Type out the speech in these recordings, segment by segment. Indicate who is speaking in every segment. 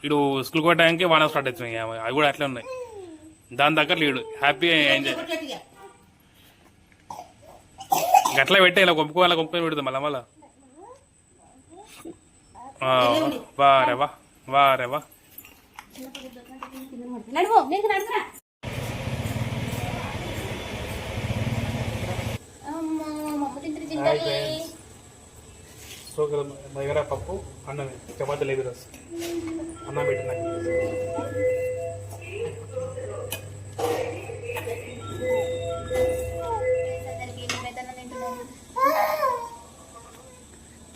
Speaker 1: ఇడు స్కూల్ కూడా టైంకి వాన స్టార్ట్ అవుతుంది, అవి కూడా అట్లే ఉన్నాయి. దాని దగ్గర లేడు, హ్యాపీగా ఎంజాయ్. అట్లా పెట్టే ఇలా కొనుక్కొని పెడతాం మళ్ళా. వారేవా వారేవా. సో మా దగ్గర పప్పు అన్నమే, చపాతీ లేదు రస్ అన్నం పెట్టిన.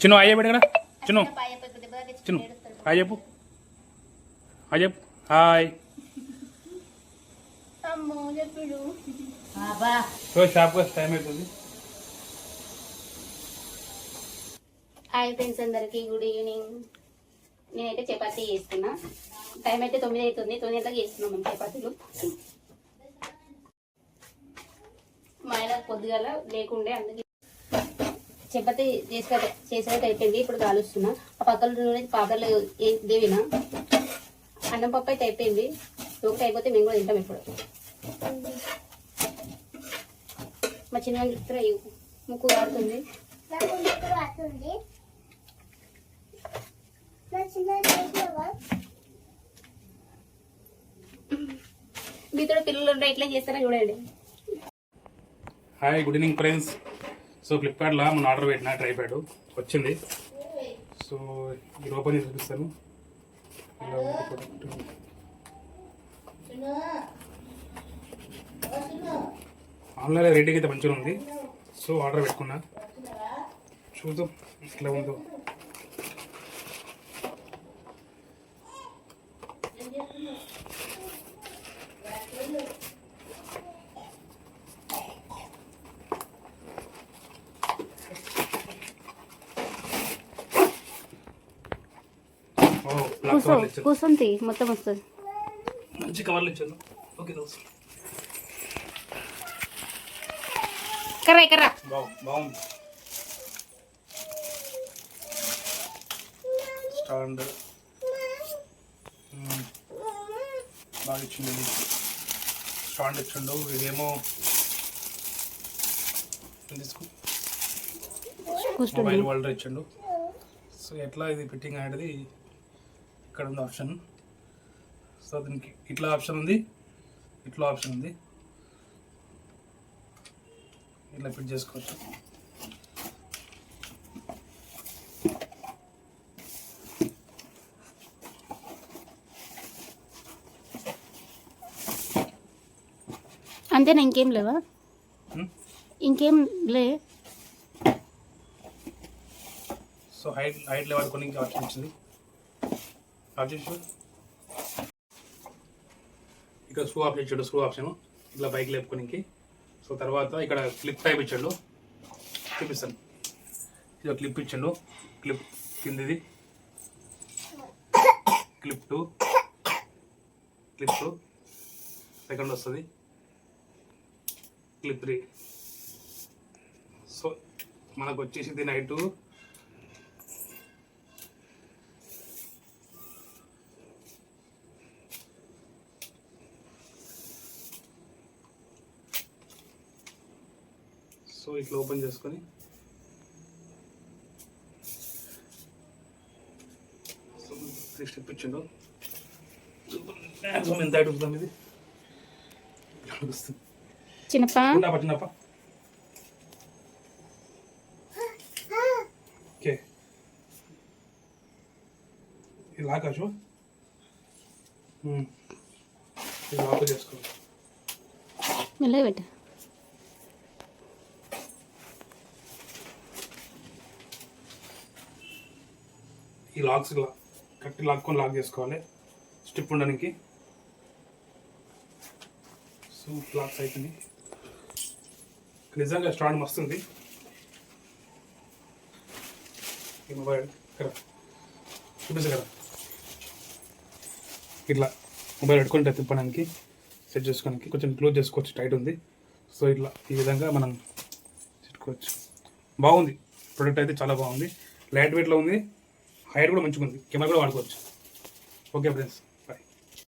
Speaker 1: చిన్ను అయ్యే పెట్టు కదా, చిన్ను చిన్ను హాయ్ చెప్పు, హాయ్ చెప్పు, హాయ్. షాప్కి వస్తే టైం అవుతుంది.
Speaker 2: హాయ్ ఫ్రెండ్స్, అందరికి గుడ్ ఈవినింగ్. నేనైతే చపాతీ చేస్తున్నా. టైం అయితే 9 అవుతుంది. 9 గంటలకు చేస్తున్నాం మేము చపాతీలు. మా ఆయన పొద్దుగాల లేకుండే, అందుకే చపాతీ చేసినట్టు అయిపోయింది. ఇప్పుడు కాలుస్తున్నా. ఆ పక్కన పాత్రలు దేవినా. అన్నం పప్పు అయితే అయిపోయింది. ఒకటి అయిపోతే మేము కూడా తింటాం. ఇప్పుడు మా చిన్న చెప్తారా ముక్కు కారుతుంది. మీతో పిల్లలు ఉంటే ఎట్లా చేస్తారో చూడండి.
Speaker 1: Hi, good evening friends. So ఫ్లిప్కార్ట్లో మనం ఆర్డర్ పెట్టిన ట్రైప్యాడ్ వచ్చింది. సో ఇది ఓపెన్ చేసి చూపిస్తాను. ఆన్లైన్లో రేటింగ్ అయితే మంచిగా ఉంది. సో ఆర్డర్ పెట్టుకున్నా, చూద్దాం ఎట్లా ఉందో.
Speaker 2: కూర్చొని మొత్తం వస్తుంది.
Speaker 1: మంచి కవర్లు ఇచ్చాను. ఓకే దోస్త్,
Speaker 2: కర్రా
Speaker 1: బాగుంది. స్టాండ్ బాగా ఇచ్చింది. స్టాండ్ ఇచ్చిండు. ఇదేమో మొబైల్ హోల్డర్ ఇచ్చిండు. సో ఎట్లా ఇది ఫిట్టింగ్ అనేది ఇక్కడ ఉంది ఆప్షన్. సో దీనికి ఇట్లా ఆప్షన్ ఉంది, ఇట్లా ఆప్షన్ ఉంది. ఇట్లా ఫిట్ చేసుకోవచ్చు.
Speaker 2: అంతేనా? ఇంకేం లేవా? ఇంకేం లే.
Speaker 1: సో హైట్ లెవెల్ కొన్ని ఆప్షన్ ఇచ్చింది. ఇక్కడ స్క్రూ ఆప్షన్ ఇచ్చాడు. స్క్రూ ఆప్షన్ ఇట్లా బైక్ లేపుకోనికి. సో తర్వాత ఇక్కడ క్లిప్ టైప్ ఇచ్చాడు, చూపిస్తాను. ఇది క్లిప్ ఇచ్చాడు. క్లిప్ కిందిది క్లిప్ 2, క్లిప్ 2 సెకండ్ వస్తుంది, క్లిప్ 3. సో మనకు వచ్చేసి దీని హైటు సో ఇట్లా ఓపెన్ చేసుకొని సో 3 స్టెప్ ఇచ్చిండు. ఎంత హైట్ ఉంటుంది ఇది? చిన్నప్ప ఓకే. ఇది లాకాశు ఇది లాక్ చేసుకో.
Speaker 2: మెల్లగా పెట్టు.
Speaker 1: ఈ లాక్స్ కట్టి లాక్కొని లాక్ చేసుకోవాలి స్టిప్ ఉండడానికి. సో లాక్స్ అవుతుంది. నిజంగా స్టాండ్ మస్తుంది. ఈ మొబైల్ కదా చూపిస్తా కదా, ఇట్లా మొబైల్ పెట్టుకుంటే తిప్పడానికి సెట్ చేసుకోవడానికి కొంచెం క్లోజ్ చేసుకోవచ్చు. టైట్ ఉంది. సో ఇట్లా ఈ విధంగా మనం పెట్టుకోవచ్చు. బాగుంది ప్రోడక్ట్ అయితే, చాలా బాగుంది. లైట్ వెయిట్లో ఉంది. హైట్ కూడా మంచిగా ఉంది. కెమెరా కూడా వాడుకోవచ్చు. Okay friends.